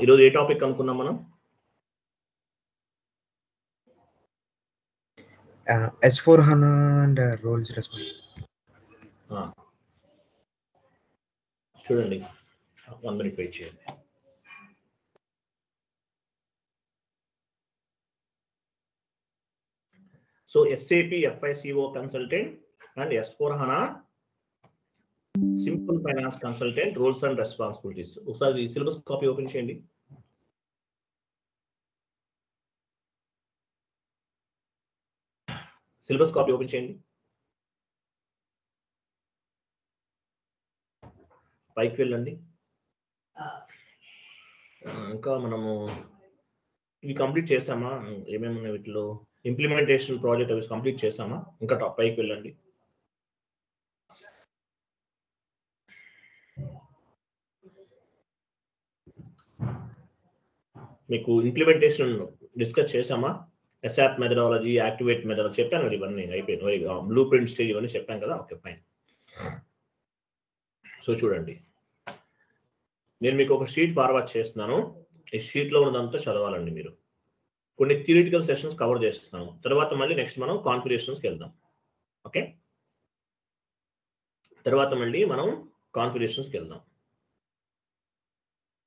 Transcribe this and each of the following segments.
ఈరోజు ఏ టాపిక్ అనుకున్నాం మనం? S/4HANA and roles responsibility. చూడండి, 1 minute వెయిట్ చేయండి. So SAP FICO consultant and S/4HANA simple finance consultant roles and responsibilities. ఒకసారి syllabus copy open చేయండి. Syllabus copy open చేయండి. పైకి వెళ్ళండి. ఇంకా మనము ఇవి కంప్లీట్ చేసామా? ఏమేమి ఉన్నాయి వీటిలో? ఇంప్లిమెంటేషన్ ప్రాజెక్ట్ అవి కంప్లీట్ చేసామా? ఇంకా టాప్ పైకి వెళ్ళండి. మీకు ఇంప్లిమెంటేషన్ డిస్కస్ చేసామా? SAP మెథడాలజీ, యాక్టివేట్ మెథడాలజీ చెప్పాను కదా, ఇవన్నీ అయిపోయింది. బ్లూ ప్రింట్ స్టేజ్ ఇవన్నీ చెప్పాను కదా. Okay, fine. సో చూడండి, నేను మీకు ఒక షీట్ ఫార్వర్డ్ చేస్తున్నాను. ఈ షీట్లో ఉన్నదంతా చదవాలండి మీరు. కొన్ని థియరిటికల్ సెషన్స్ కవర్ చేస్తున్నాను. తర్వాత మళ్ళీ నెక్స్ట్ మనం కాన్ఫిగరేషన్స్కి వెళ్దాం. ఓకే, తర్వాత మళ్ళీ మనం కాన్ఫిగరేషన్స్కి వెళ్దాం.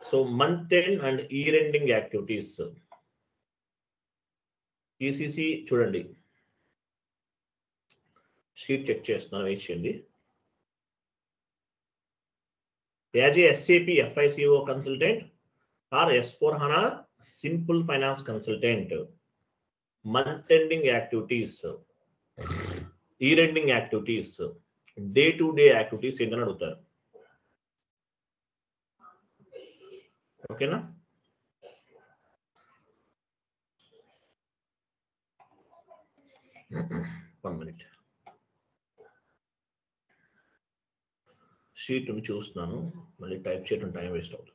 So month end and year ending activities, ECC చూడండి. షీట్ చెక్ చేస్తున్నాను, వెయిట్ చేయండి. As a SAP FICO consultant or S/4HANA simple finance consultant, month ending activities, year ending activities, day to day activities ఏంటని అడుగుతారు. ఓకేనా? One minute, sheet చూస్తున్నాను. మళ్ళీ type చేయడం time waste అవుతుంది.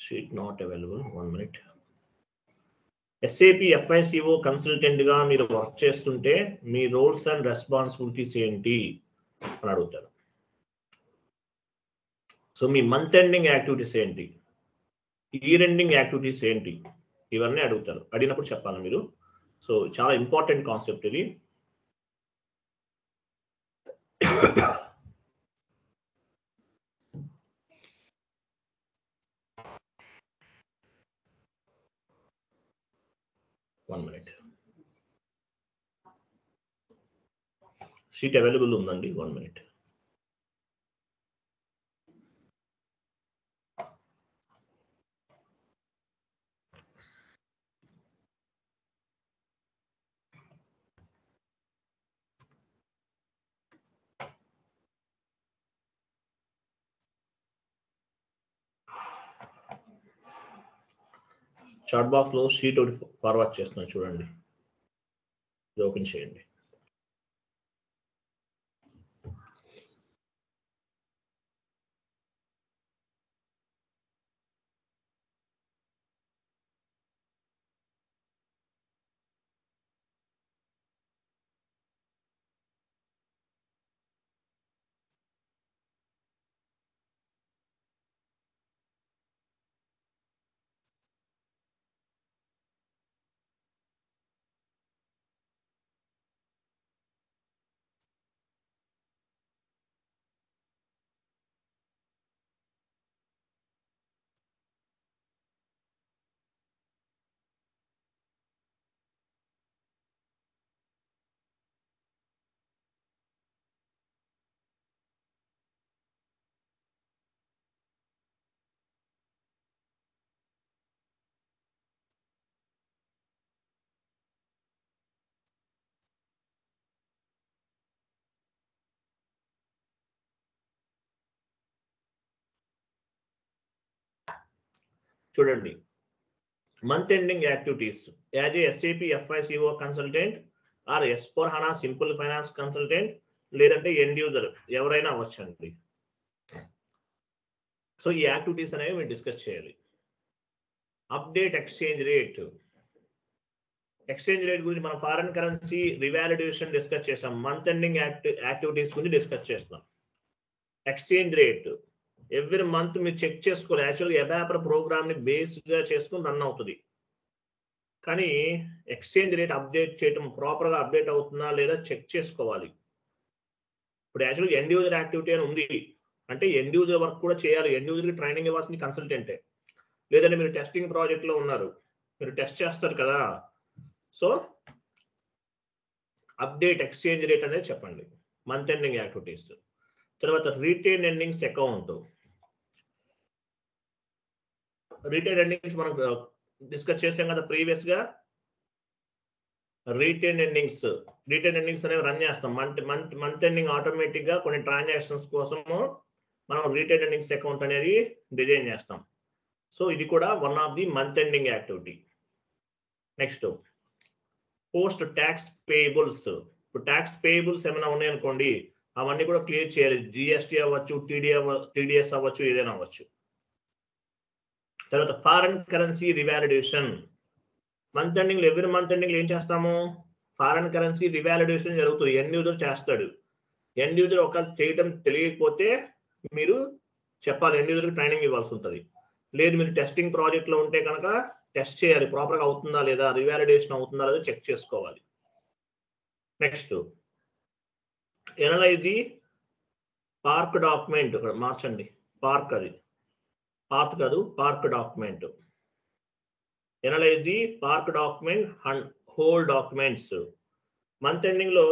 Sheet not available. 1 minute. SAP FICO consultant గా మీరు work చేస్తుంటే మీ రోల్స్ అండ్ రెస్పాన్సిబిలిటీస్ ఏంటి అని అడుగుతారు. సో మీ మంత్ ఎండింగ్ యాక్టివిటీస్ ఏంటి, ఇయర్ ఎండింగ్ యాక్టివిటీస్ ఏంటి, ఇవన్నీ అడుగుతారు. అడిగినప్పుడు చెప్పాలి మీరు. సో చాలా ఇంపార్టెంట్ కాన్సెప్ట్ ఇది. వన్ మినిట్, షీట్ అవైలబుల్ ఉందండి. 1 minute. చాట్ బాక్స్ లో షీట్ ఒకటి ఫార్వర్డ్ చేస్తున్నాను, చూడండి. ఇది ఓపెన్ చేయండి. చూడండి, month ending activities as a SAP FICO consultant or S/4HANA simple finance consultant, లేదంటే ఎండ్ యూజర్ ఎవరైనా అవ్వచ్చండి. సో ఈ యాక్టివిటీస్ అనేవి మీరు డిస్కస్ చేయాలి. Update exchange rate. Exchange rate గురించి మనం ఫారెన్ కరెన్సీ రివాల్యుయేషన్ డిస్కస్ చేసాం. మంత్ ఎండింగ్ యాక్టివిటీస్ గురించి డిస్కస్ చేస్తున్నాం. ఎక్స్చేంజ్ రేట్ ఎవ్రీ మంత్ మీరు చెక్ చేసుకోవాలి. యాక్చువల్గా ఎబాపర్ ప్రోగ్రామ్ ని బేస్డ్ గా చేసుకుని రన్ అవుతుంది. కానీ ఎక్స్చేంజ్ రేట్ అప్డేట్ చేయడం ప్రాపర్ గా అప్డేట్ అవుతుందా లేదా చెక్ చేసుకోవాలి. ఇప్పుడు యాక్చువల్గా ఎండ్ యూజర్ యాక్టివిటీ అని ఉంది అంటే ఎండ్ యూజర్ వర్క్ కూడా చేయాలి. ఎండ్ యూజర్ కి ట్రైనింగ్ ఇవ్వాల్సింది కన్సల్టెంటే. లేదంటే మీరు టెస్టింగ్ ప్రాజెక్ట్ లో ఉన్నారు, మీరు టెస్ట్ చేస్తారు కదా. సో అప్డేట్ ఎక్స్చేంజ్ రేట్ అనేది చెప్పండి. Month ending activities. తర్వాత retain earnings account. Retain earnings మనం డిస్కస్ చేసాం కదా ప్రీవియస్ గా. రీటైన్ ఎర్నింగ్స్ అనేవి రన్ చేస్తాం. మంత్ ఎండింగ్ ఆటోమేటిక్ గా కొన్ని ట్రాన్సాక్షన్స్ కోసము మనం రీటైన్ ఎర్నింగ్స్ అకౌంట్ అనేది డిజైన్ చేస్తాం. సో ఇది కూడా one of the month ending activity. Next post tax payables. ఇప్పుడు ట్యాక్స్ పేయబుల్స్ ఏమైనా ఉన్నాయనుకోండి, అవన్నీ కూడా క్లియర్ చేయాలి. జిఎస్టీ అవ్వచ్చు, టీడీఎస్ అవ్వచ్చు, ఏదైనా అవ్వచ్చు. తర్వాత foreign currency revaluation. Month ending లో ఎవ్రీ మంత్ ఎండింగ్ లో ఏం చేస్తాము? ఫారెన్ కరెన్సీ రివాల్యుయేషన్ జరుగుతుంది. ఎండ్ యూజర్ చేస్తాడు. ఎండ్ యూజర్ ఒక చేయటం తెలియకపోతే మీరు చెప్పాలి, ఎండ్ యూజర్ ట్రైనింగ్ ఇవ్వాల్సి ఉంటుంది. లేదు మీరు టెస్టింగ్ ప్రాజెక్ట్ లో ఉంటే కనుక టెస్ట్ చేయాలి, ప్రాపర్ గా అవుతుందా లేదా, రివాలిడేషన్ అవుతుందా లేదా చెక్ చేసుకోవాలి. Next analyse the park document. ఇక్కడ మార్చండి, పార్క్ అది పాత్ కాదు, park document. Analyse the park document and whole documents. Month ending లో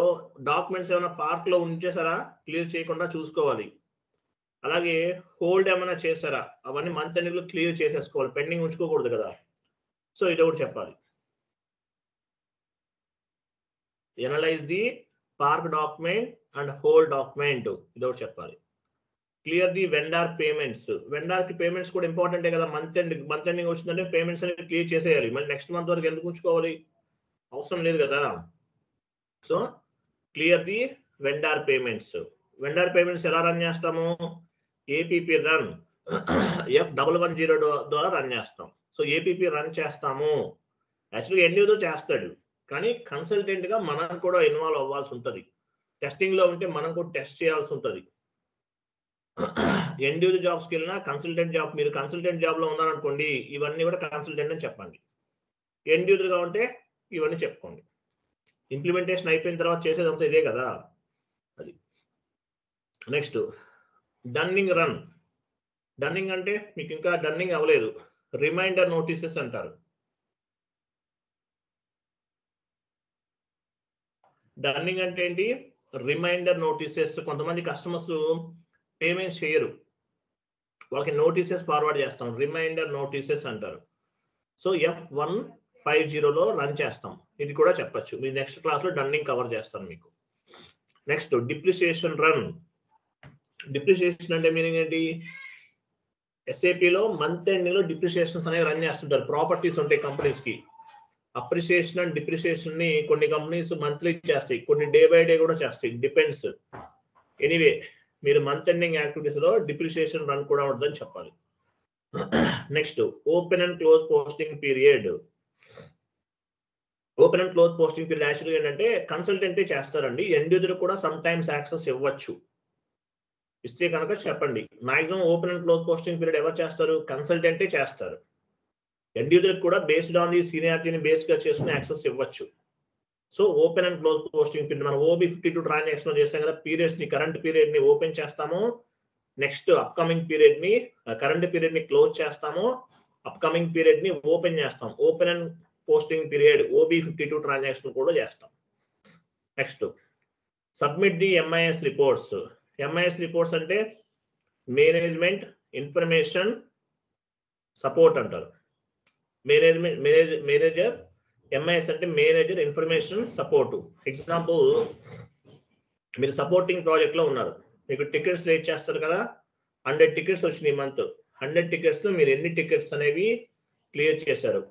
డాక్యుమెంట్స్ ఏమైనా పార్క్ లో ఉంచేసారా, క్లియర్ చేయకుండా చూసుకోవాలి. అలాగే హోల్డ్ ఏమైనా చేశారా, అవన్నీ మంత్ ఎండింగ్ లో క్లియర్ చేసేసుకోవాలి, పెండింగ్ ఉంచుకోకూడదు కదా. సో ఇది ఒకటి చెప్పాలి. Analyse the park document and whole document, ఇది ఒకటి చెప్పాలి. Clear the vendor payments. Vendor కి పేమెంట్స్ కూడా ఇంపార్టెంటే కదా. మంత్ ఎండింగ్ వచ్చిందంటే పేమెంట్స్ అనేవి క్లియర్ చేసేయాలి. మళ్ళీ నెక్స్ట్ మంత్ వరకు ఎందుకు ఉంచుకోవాలి, అవసరం లేదు కదా. So clear the vendor payments. Vendor payments ఎలా రన్ చేస్తాము? ఏపీపీ రన్ F110 ద్వారా రన్ చేస్తాం. సో ఏపీపీ రన్ చేస్తాము. యాక్చువల్గా ఎండ్ యూజర్ చేస్తాడు, కానీ కన్సల్టెంట్ గా మనం కూడా ఇన్వాల్వ్ అవ్వాల్సి ఉంటుంది. టెస్టింగ్ లో ఉంటే మనం కూడా టెస్ట్ చేయాల్సి ఉంటుంది. ఎండ్ యూజర్ జాబ్స్కి వెళ్ళినా కన్సల్టెంట్ జాబ్, మీరు కన్సల్టెంట్ జాబ్ లో ఉన్నారనుకోండి, ఇవన్నీ కూడా కన్సల్టెంట్ అని చెప్పండి. ఎండ్ యూజర్ గా ఉంటే ఇవన్నీ చెప్పుకోండి. ఇంప్లిమెంటేషన్ అయిపోయిన తర్వాత చేసేదంతా ఇదే కదా. అది నెక్స్ట్ డన్నింగ్ రన్. డన్నింగ్ అంటే మీకు ఇంకా డన్నింగ్ అవ్వలేదు, రిమైండర్ నోటీసెస్ అంటారు. డన్నింగ్ అంటే ఏంటి? Reminder notices. కొంతమంది కస్టమర్స్ పేమెంట్స్ చేయరు, వాళ్ళకి నోటీసెస్ ఫార్వర్డ్ చేస్తాం, రిమైండర్ నోటీసెస్ అంటారు. సో F150లో రన్ చేస్తాం. ఇది కూడా చెప్పచ్చు, మీ నెక్స్ట్ క్లాస్ లో డన్నింగ్ కవర్ చేస్తాను మీకు. Next depreciation run. డిప్రిసియేషన్ అంటే మీనింగ్ ఏంటి? ఎస్ఏపిలో మంత్ ఎండింగ్ లో డిప్రిసియేషన్స్ అనేవి రన్ చేస్తుంటారు. ప్రాపర్టీస్ ఉంటాయి కంపెనీస్ కి. అప్రిసియేషన్ అండ్ డిప్రిసియేషన్ ని కొన్ని కంపెనీస్ మంత్లీ చేస్తాయి, కొన్ని డే బై డే కూడా చేస్తాయి, డిపెండ్స్. ఎనీవే మీరు మంత్ ఎండింగ్ యాక్టివిటీస్ లో డిప్రిసియేషన్ రన్ కూడా ఉంటుందని చెప్పాలి. Next open and close posting period. Open and close posting period యాక్చువల్గా ఏంటంటే కన్సల్టెంటే చేస్తారండి. ఎండ్ యూజర్ కూడా సమ్ టైమ్స్ యాక్సెస్ ఇవ్వచ్చు. ఇస్తే కనుక చెప్పండి. Maximum open and close posting period ఎవరు చేస్తారు? కన్సల్టెంటే చేస్తారు. ఎండ్ యూజర్ కూడా బేస్డ్ ఆన్ ది సీనియారిటీని బేస్ గా చేసుకుని యాక్సెస్ ఇవ్వచ్చు. So open and close posting period మనం OB52 ట్రాన్సాక్షన్ చేస్తాం కదా. పీరియడ్స్ ని, కరెంట్ పీరియడ్ ని ఓపెన్ చేస్తాము, నెక్స్ట్ అప్కమింగ్ పీరియడ్ ని, కరెంట్ పీరియడ్ ని క్లోజ్ చేస్తాము, అప్కమింగ్ పీరియడ్ ని ఓపెన్ చేస్తాం. Open and posting period OB52 transaction కూడా చేస్తాం. Next submit the MIS reports. MIS reports అంటే మేనేజ్మెంట్ ఇన్ఫర్మేషన్ సపోర్ట్ అంటారు. మేనేజర్ MIS అంటే మేనేజర్ ఇన్ఫర్మేషన్ సపోర్ట్. ఎగ్జాంపుల్, మీరు సపోర్టింగ్ ప్రాజెక్ట్ లో ఉన్నారు, మీకు టికెట్స్ రేట్ చేస్తారు కదా. 100 టికెట్స్ వచ్చినాయి మంత్. 100 టికెట్స్ లో మీరు ఎన్ని టికెట్స్ అనేవి క్లియర్ చేశారు,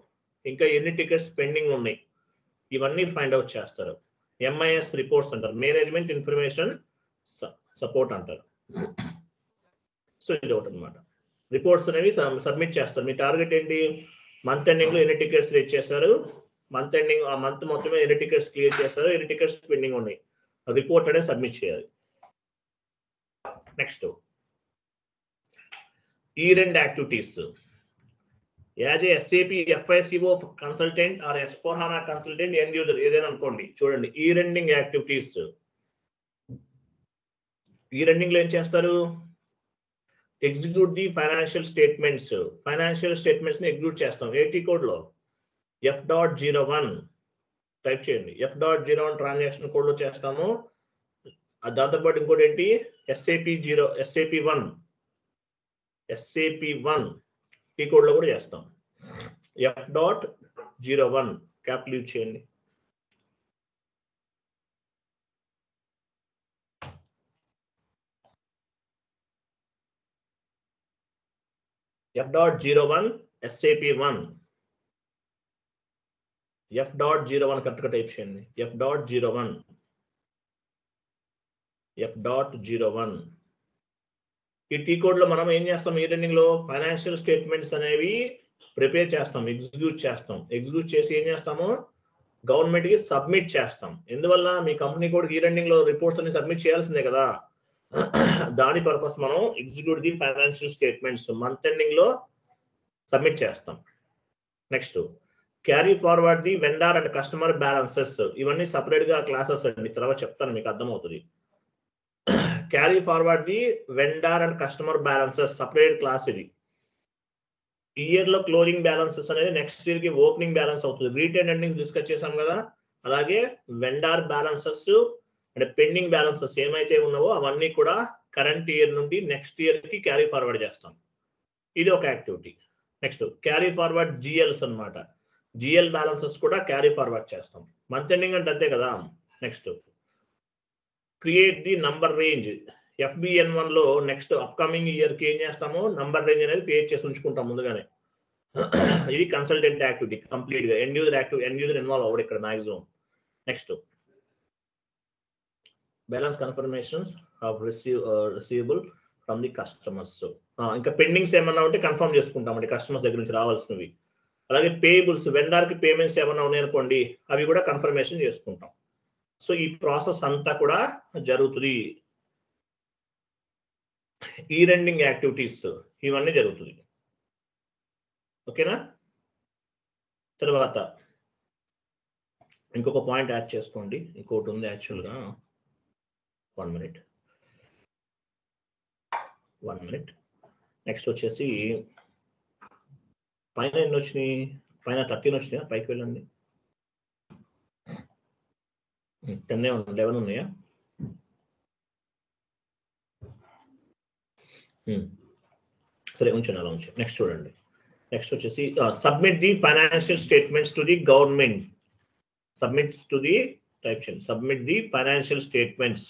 ఇంకా ఎన్ని టికెట్స్ పెండింగ్ ఉన్నాయి, ఇవన్నీ ఫైండ్ అవుట్ చేస్తారు. MIS రిపోర్ట్స్ అంటారు, మేనేజ్మెంట్ ఇన్ఫర్మేషన్ సపోర్ట్ అంటారు. సో ఇది ఒకటి అనమాట. రిపోర్ట్స్ అనేవి సబ్మిట్ చేస్తారు. మీ టార్గెట్ ఏంటి? మంత్ ఎండింగ్ లో ఎన్ని టికెట్స్ రీచ్ చేశారు, మంత్ ఎండింగ్ ఆ మంత్ మొత్తం ఎన్ని టికెట్స్ క్లియర్ చేశారు, ఎన్ని టికెట్స్ పెండింగ్ ఉన్నాయి, రిపోర్ట్ అనేది సబ్మిట్ చేయాలి. నెక్స్ట్ ఈ రెండు activities as a SAP FICO consultant or S/4HANA consultant end user ఏదైనా అనుకోండి. చూడండి ఈ రెండింగ్ యాక్టివిటీస్, ఈ రెండింగ్ లో ఏం చేస్తారు? Execute the financial statements. Financial statements ని ఎగ్జిక్యూట్ చేస్తాం. AT కోడ్ లో F.01 టైప్ చేయండి. F.01 ట్రాన్సాక్షన్ కోడ్ లో చేస్తాము. దాంతోపాటు ఇంకోటి ఏంటి? SAP1 ఈ కోడ్ లో కూడా చేస్తాం. F.01 క్యాపిటల్ యూజ్ చేయండి. F.01 SAP1 F.01 కరెక్ట్గా టైప్ చేయండి. F.01 ఈ టీ కోడ్ లో మనం ఏం చేస్తాం? ఈ రెండింగ్ లో ఫైనాన్షియల్ స్టేట్మెంట్స్ అనేవి ప్రిపేర్ చేస్తాం, ఎగ్జిక్యూట్ చేస్తాం. ఎగ్జిక్యూట్ చేసి ఏం చేస్తాము? గవర్నమెంట్ కి సబ్మిట్ చేస్తాం. ఎందువల్ల? మీ కంపెనీ కూడా ఈ రెండింగ్ లో రిపోర్ట్స్ అన్ని సబ్మిట్ చేయాల్సిందే కదా. దాని పర్పస్ మనం execute the financial statements month ending లో సబ్మిట్ చేస్తాం. Next carry forward the vendor and customer balances. ఇవన్నీ సపరేట్ గా క్లాసెస్ అండి, తర్వాత చెప్తాను, మీకు అర్థమవుతుంది. Carry forward the vendor and customer balances separate class. ఇది ఇయర్ లో క్లోజింగ్ బ్యాలెన్సెస్ అనేది నెక్స్ట్ ఇయర్ కి ఓపెనింగ్ బ్యాలెన్స్ అవుతుంది. రీటైన్ ఎర్నింగ్స్ డిస్కస్ చేసాం కదా, అలాగే వెండర్ బ్యాలెన్సెస్ అంటే పెండింగ్ బ్యాలెన్సెస్ ఏమైతే ఉన్నావో అవన్నీ కూడా కరెంట్ ఇయర్ నుండి నెక్స్ట్ ఇయర్ కి క్యారీ ఫార్వర్డ్ చేస్తాం. ఇది ఒక activity. Next carry forward GLs అన్నమాట. GL బ్యాలెన్సెస్ కూడా క్యారీ ఫార్వర్డ్ చేస్తాం. మంత్ ఎండింగ్ అంటే అంతే కదా. Next create the number range. FBN1 లో నెక్స్ట్ అప్కమింగ్ ఇయర్ కి ఏం చేస్తాము? నంబర్ రేంజ్ అనేది క్రియేట్ చేసి ఉంచుకుంటాం ముందుగానే. ఇది కన్సల్టెంట్ యాక్టివిటీ కంప్లీట్ గా. ఎండ్ యూజర్ ఇన్వాల్వ్ అవ్వడు ఇక్కడ maximum. Next balance confirmations of receivable from the customers. ఇంకా పెండింగ్స్ ఏమన్నా ఉంటే కన్ఫర్మ్ చేసుకుంటామండి కస్టమర్స్ దగ్గర నుంచి రావాల్సినవి. అలాగే పేయబుల్స్, వెండర్ కి పేమెంట్స్ ఏమన్నా ఉన్నాయనుకోండి అవి కూడా కన్ఫర్మేషన్ చేసుకుంటాం. సో ఈ ప్రాసెస్ అంతా కూడా జరుగుతుంది. ఈ రెండింగ్ యాక్టివిటీస్ ఇవన్నీ జరుగుతుంది. ఓకేనా? తర్వాత ఇంకొక పాయింట్ యాడ్ చేసుకోండి. ఇంకోటి ఉంది యాక్చువల్గా. 1 minute. నెక్స్ట్ వచ్చేసి పైన ఎన్ని వచ్చినాయి? పైన 13 వచ్చినాయా? పైకి వెళ్ళండి. 10 11 ఉన్నాయా? సరే ఉంచండి, అలా ఉంచండి. నెక్స్ట్ చూడండి. నెక్స్ట్ వచ్చేసి submit the financial statements to the government. Submit the financial statements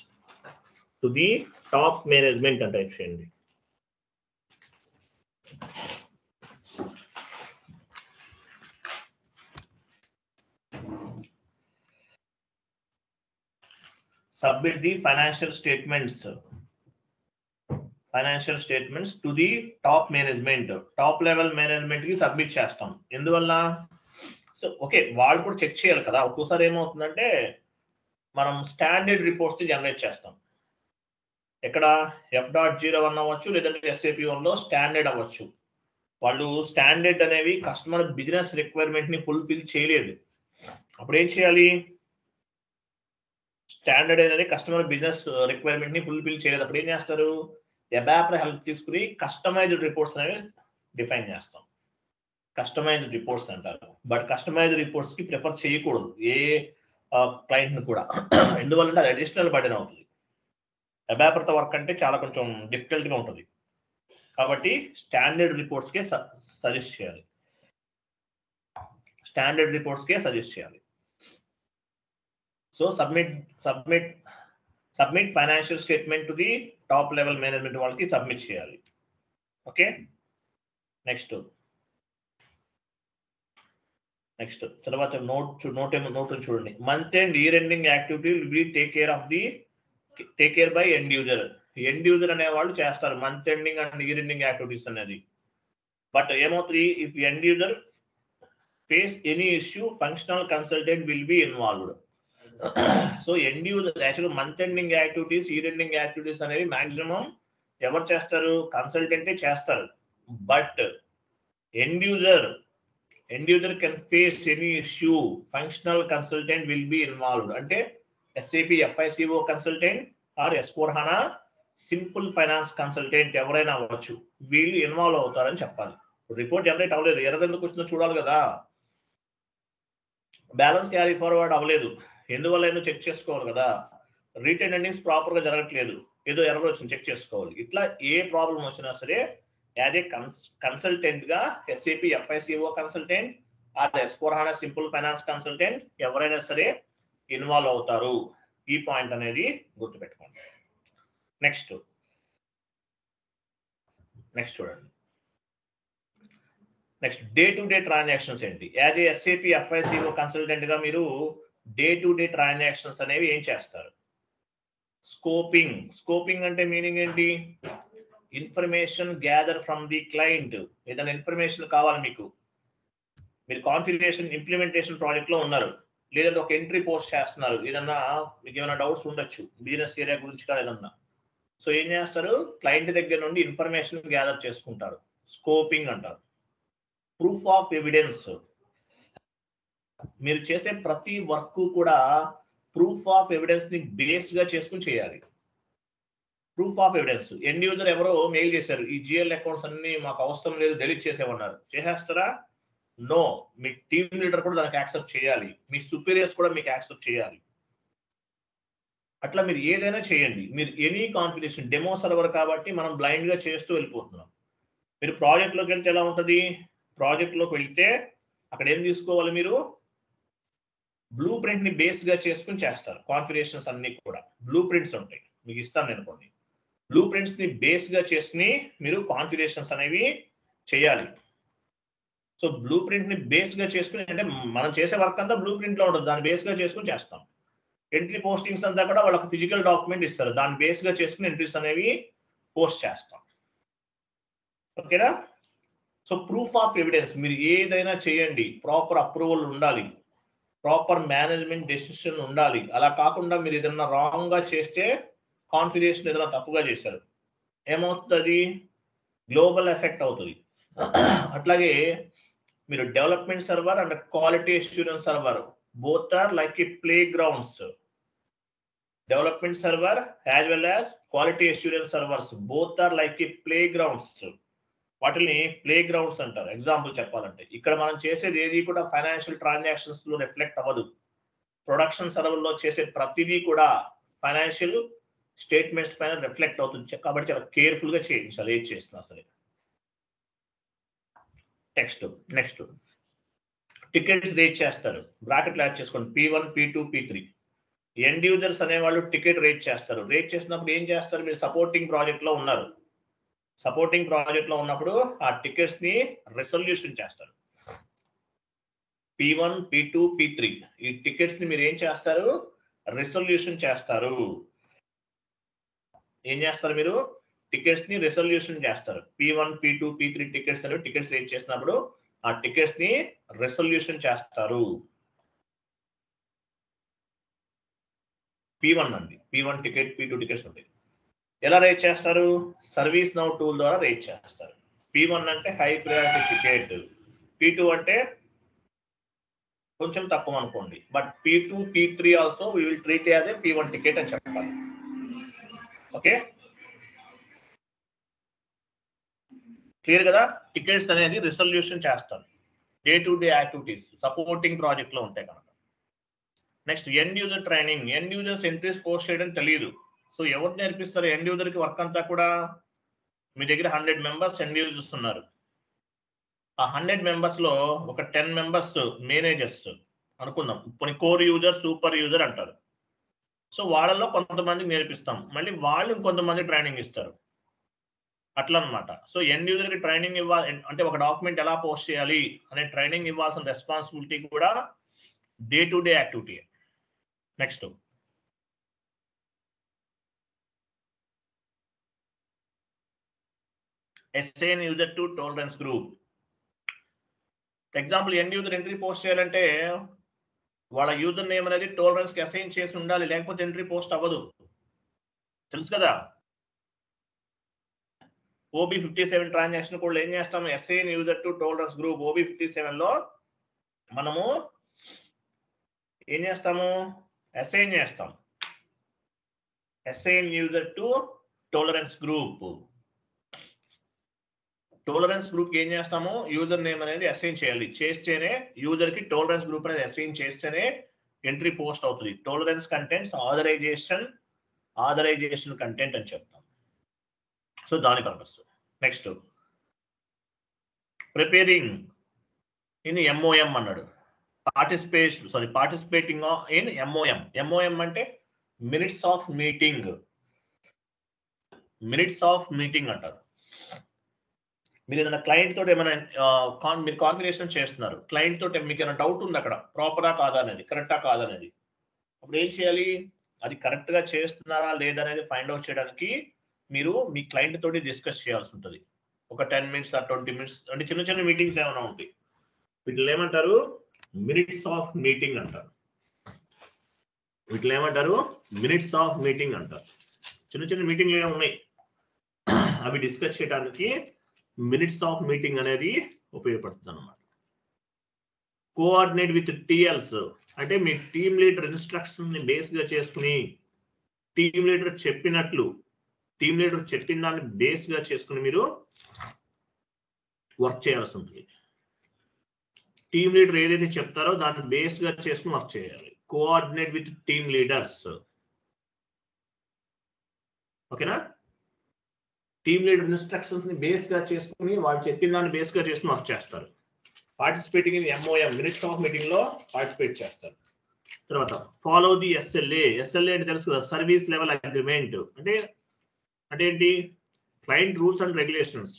to the top management అని టైప్ చేయండి. Submit the financial statements to the top management. Top level management కి సబ్మిట్ చేస్తాం. ఎందువల్ల? సో ఓకే, వాళ్ళు కూడా check చేయాలి కదా. ఒక్కోసారి ఏమవుతుందంటే మనం స్టాండర్డ్ రిపోర్ట్స్ జనరేట్ చేస్తాం. ఎక్కడ? F.01 అవ్వచ్చు, లేదంటే SAP1 లో స్టాండర్డ్ అవ్వచ్చు. వాళ్ళు స్టాండర్డ్ అనేవి కస్టమర్ బిజినెస్ రిక్వైర్మెంట్ ని ఫుల్ఫిల్ చేయలేదు. అప్పుడు ఏం చేయాలి? స్టాండర్డ్ అనేది కస్టమర్ బిజినెస్ రిక్వైర్మెంట్ ని ఫుల్ఫిల్ చేయలేదు. అప్పుడు ఏం చేస్తారు? ABAP హెల్ప్ తీసుకుని కస్టమైజ్డ్ రిపోర్ట్స్ అనేవి డిఫైన్ చేస్తాం. కస్టమైజ్డ్ రిపోర్ట్స్ అంటారు. బట్ కస్టమైజ్డ్ రిపోర్ట్స్ కి ప్రిఫర్ చేయకూడదు ఏ క్లయింట్ ని కూడా. ఎందువల్లంటే అది అడిషనల్ బర్డెన్ అవుతుంది. ABAP తో వర్క్ అంటే చాలా కొంచెం డిఫికల్ట్ గా ఉంటుంది. కాబట్టి స్టాండర్డ్ రిపోర్ట్స్ కే సజెస్ట్ చేయాలి. So submit financial statement to the top level management వాళ్ళకి సబ్మిట్ చేయాలి. ఓకే. నెక్స్ట్ నెక్స్ట్ తర్వాత నోట్ చూడండి. Month and year ending activity will be take care bye end user. End user అనే వాళ్ళు చేస్తారు month ending and year ending activities అనేది. But ఏమవుతుంది, if end user face any issue functional consultant will be involved. So end user actual month ending activities, year ending activities అనేవి maximum ఎవరు చేస్తారు, కన్సల్టెంటే చేస్తారు. But end user can face any issue functional consultant will be involved. అంటే SAP FICO consultant or S/4HANA simple finance consultant ఎవరైనా అవ్వచ్చు, వీళ్ళు involve అవుతారని చెప్పాలి. రిపోర్ట్ జనరేట్ అవ్వలేదు, ఎర్రర్ ఎందుకు వస్తుందో చూడాలి కదా. బ్యాలెన్స్ క్యారీ ఫార్వర్డ్ అవ్వలేదు, ఎందువల్ల ఏదో చెక్ చేసుకోవాలి కదా. రిటర్న్ ఎర్నింగ్స్ ప్రాపర్ గా జరగట్లేదు, ఏదో ఎర్రర్ వచ్చింది చెక్ చేసుకోవాలి. ఇట్లా ఏ ప్రాబ్లం వచ్చినా సరే యాజ్ ఏ కన్సల్టెంట్ గా SAP FICO consultant or S/4HANA simple finance consultant ఎవరైనా సరే ఇన్వాల్వ్ అవుతారు. ఈ పాయింట్ అనేది గుర్తుపెట్టుకోండి. నెక్స్ట్ చూడండి. Next day to day transactions ఏంటి? As a SAP FICO consultant గా మీరు డే టు డే ట్రాన్సాక్షన్స్ అనేవి ఏం చేస్తారు? స్కోపింగ్ అంటే మీనింగ్ ఏంటి? Information gather from the client. ఏదైనా ఇన్ఫర్మేషన్ కావాలి మీకు, మీరు కాన్ఫిగరేషన్ ఇంప్లిమెంటేషన్ ప్రాజెక్ట్ లో ఉన్నారు, లేదంటే ఒక ఎంట్రీ పోస్ట్ చేస్తున్నారు, ఏదన్నా మీకు ఏమైనా డౌట్స్ ఉండొచ్చు బిజినెస్ ఏరియా గురించి కానీ ఏదన్నా. సో ఏం చేస్తారు, క్లయింట్ దగ్గర నుండి ఇన్ఫర్మేషన్ గ్యాదర్ చేసుకుంటారు, స్కోపింగ్ అంటారు. ప్రూఫ్ ఆఫ్ ఎవిడెన్స్, మీరు చేసే ప్రతి వర్క్ కూడా ప్రూఫ్ ఆఫ్ ఎవిడెన్స్ ని బేస్ గా చేసుకుని చేయాలి. Proof of evidence, end user ఎవరో మెయిల్ చేశారు, ఈ GL అకౌంట్స్ అన్ని మాకు అవసరం లేదు డెలీట్ చేసేమన్నారు, చేసేస్తారా? నో, మీ టీమ్ లీడర్ కూడా దానికి యాక్సెప్ట్ చేయాలి, మీ సుపీరియర్స్ కూడా మీకు యాక్సెప్ట్ చేయాలి. అట్లా మీరు ఏదైనా చేయండి. మీరు ఎనీ కాన్ఫిగరేషన్, డెమో సర్వర్ కాబట్టి మనం బ్లైండ్ గా చేస్తూ వెళ్ళిపోతున్నాం. మీరు ప్రాజెక్ట్ లోకి వెళ్తే ఎలా ఉంటుంది, ప్రాజెక్ట్ లోకి వెళ్తే అక్కడ ఏం తీసుకోవాలి, మీరు బ్లూ ప్రింట్ ని బేస్ గా చేసుకుని చేస్తారు. కాన్ఫిగరేషన్స్ అన్ని కూడా బ్లూ ప్రింట్స్ ఉంటాయి, మీకు ఇస్తాను నేను కొన్ని. బ్లూ ప్రింట్స్ ని బేస్ గా చేసుకుని మీరు కాన్ఫిగరేషన్స్ అనేవి చేయాలి. సో బ్లూ ప్రింట్ ని బేస్ గా చేసుకుని, అంటే మనం చేసే వర్క్ అంతా బ్లూ ప్రింట్ లో ఉంటుంది, దాన్ని బేస్ గా చేసుకుని చేస్తాం. ఎంట్రీ పోస్టింగ్స్ అంతా కూడా వాళ్ళకి ఫిజికల్ డాక్యుమెంట్ ఇస్తారు, దాన్ని బేస్ గా చేసుకుని ఎంట్రీస్ అనేవి పోస్ట్ చేస్తాం. ఓకేనా? సో ప్రూఫ్ ఆఫ్ ఎవిడెన్స్, మీరు ఏదైనా చేయండి ప్రాపర్ అప్రూవల్ ఉండాలి, ప్రాపర్ మేనేజ్మెంట్ డెసిషన్ ఉండాలి. అలా కాకుండా మీరు ఏదైనా రాంగ్ గా చేస్తే, కాన్ఫిగరేషన్ ఏదైనా తప్పుగా చేశారు, ఏమవుతుంది, గ్లోబల్ ఎఫెక్ట్ అవుతుంది. అట్లాగే మీరు development server and quality assurance server both are like a playgrounds. Development server as well as quality assurance servers both are like a playgrounds. వాటిని ప్లే గ్రౌండ్స్ అంటారు. Example చెప్పాలంటే, ఇక్కడ మనం చేసేది ఏది కూడా ఫైనాన్షియల్ ట్రాన్సాక్షన్స్ లో reflect అవ్వదు. ప్రొడక్షన్ సర్వర్ లో చేసే ప్రతిదీ కూడా ఫైనాన్షియల్ స్టేట్మెంట్స్ పైన రిఫ్లెక్ట్ అవుతుంది, కాబట్టి చాలా కేర్ఫుల్ గా చేయించాలి ఏది చేసినా సరే. నెక్స్ట్ టికెట్స్ రేట్ చేస్తారు, బ్రాకెట్లు యాడ్ చేసుకోండి, P1 P2 P3. End users అనేవాళ్ళు టికెట్ రేట్ చేస్తారు. రేట్ చేసినప్పుడు ఏం చేస్తారు, మీరు సపోర్టింగ్ ప్రాజెక్ట్ లో ఉన్నారు, సపోర్టింగ్ ప్రాజెక్ట్ లో ఉన్నప్పుడు ఆ టికెట్స్ ని రెసొల్యూషన్ చేస్తారు. P1 P2 P3 ఈ టికెట్స్ ని మీరు ఏం చేస్తారు, రెసొల్యూషన్ చేస్తారు. ఏం చేస్తారు, మీరు టికెట్స్ ని రెసొల్యూషన్ చేస్తారు. P1 P2 P3 టికెట్స్ అనేవి టికెట్స్ రేట్ చేసినప్పుడు ఆ టికెట్స్ ని రెసొల్యూషన్ చేస్తారు. P1 అండి, P1 టికెట్, P2 టికెట్స్ ఉంటాయి. ఎలా రేట్ చేస్తారు, సర్వీస్ నౌ టూల్ ద్వారా రేట్ చేస్తారు. P1 అంటే హై ప్రయారిటీ టికెట్, P2 అంటే కొంచెం తక్కువ అనుకోండి, but P2 P3 also we will treat as a P1 ticket అని చెప్పాలి. ఓకే, క్లియర్ కదా? టికెట్స్ అనేది రిసొల్యూషన్ చేస్తారు, day to day activities supporting project లో ఉంటాయి కనుక. Next end user training. End users entries post చేయడం తెలియదు, సో ఎవరు నేర్పిస్తారు ఎండ్ యూజర్ కి వర్క్ అంతా కూడా? మీ దగ్గర 100 మెంబర్స్ ఎండ్ యూజర్స్ ఉన్నారు, ఆ 100 మెంబర్స్ లో ఒక 10 మెంబర్స్ మేనేజర్స్ అనుకుందాం, కొన్ని కోర్ యూజర్, సూపర్ యూజర్ అంటారు. సో వాళ్ళలో కొంతమంది నేర్పిస్తాం, మళ్ళీ వాళ్ళు కొంతమంది ట్రైనింగ్ ఇస్తారు. అట్లా అనమాట. సో ఎండ్ యూజర్ కి ట్రైనింగ్ ఇవ్వాలి అంటే ఒక డాక్యుమెంట్ ఎలా పోస్ట్ చేయాలి అనే ట్రైనింగ్ ఇవ్వాల్సిన రెస్పాన్సిబిలిటీ కూడా day to day activity. Next assign user to tolerance group. Example end user entry post చేయాలంటే వాళ్ళ యూజర్ నేమ్ అనేది టోలరెన్స్ కి అసైన్ చేసి ఉండాలి, లేకపోతే ఎంట్రీ పోస్ట్ అవ్వదు. తెలుసు కదా. OB57 ట్రాన్సాక్షన్ కూడా ఏం చేస్తాము, assign user to tolerance group. OB57 లో మనము ఏం చేస్తాము, అసైన్ చేస్తాం. Assign user to tolerance group. Tolerance group ఏం చేస్తాము, యూజర్ నేమ్ అనేది అసైన్ చేయాలి. చేస్తేనే యూజర్ కి టోలరెన్స్ గ్రూప్ అనేది అసైన్ చేస్తేనే ఎంట్రీ పోస్ట్ అవుతుంది. టోలరెన్స్ కంటెంట్స్ ఆథరైజేషన్ కంటెంట్ అని చెప్తాం. సో దాని purpose. Next preparing in MOM అన్నాడు. Participating in MOM. MOM అంటే మినిట్స్ ఆఫ్ మీటింగ్ అంటారు. మీరు ఏదైనా క్లయింట్ తోటి ఏమైనా మీరు కాన్ఫిగరేషన్ చేస్తున్నారు, క్లయింట్ తోటి మీకు ఏమైనా డౌట్ ఉంది అక్కడ ప్రాపరా కాదా అనేది, కరెక్టా కాదా అనేది, అప్పుడు ఏం చేయాలి, అది కరెక్ట్ గా చేస్తున్నారా లేదా అనేది ఫైండ్ అవుట్ చేయడానికి మీరు మీ క్లయింట్ తోటి డిస్కస్ చేయాల్సి ఉంటుంది. ఒక 10 minutes or 20 minutes అంటే చిన్న చిన్న మీటింగ్స్ ఏమైనా ఉంటాయి. వీటిని ఏమంటారు, మినిట్స్ ఆఫ్ మీటింగ్ అంటారు. చిన్న చిన్న మీటింగ్లు ఏమి ఉన్నాయి అవి డిస్కస్ చేయడానికి మినిట్స్ ఆఫ్ మీటింగ్ అనేది ఉపయోగపడుతుంది అన్నమాట. కోఆర్డినేట్ విత్ TLs అంటే మీ టీమ్ లీడర్ ఇన్స్ట్రక్షన్స్ ని బేస్ గా చేసుకుని, టీమ్ లీడర్ చెప్పిన దాన్ని బేస్ గా చేసుకుని మీరు వర్క్ చేయాల్సి ఉంటుంది. టీమ్ లీడర్ ఏదైతే చెప్తారో దాన్ని బేస్ గా చేసుకుని వర్క్ చేయాలి. Coordinate with team leaders. ఓకేనా. టీమ్ లీడర్ ఇన్స్ట్రక్షన్స్ ని బేస్ గా చేసుకుని వాళ్ళు చెప్పిన దాన్ని బేస్ గా చేసుకుని వర్క్ చేస్తారు. Participating in MOM minutes of meeting లో పార్టిసిపేట్ చేస్తారు. తర్వాత ఫాలో ది SLA. అంటే తెలుసు కదా, సర్వీస్ లెవెల్ అగ్రిమెంట్. అంటే ఏంటి, క్లయింట్ రూల్స్ అండ్ రెగ్యులేషన్స్.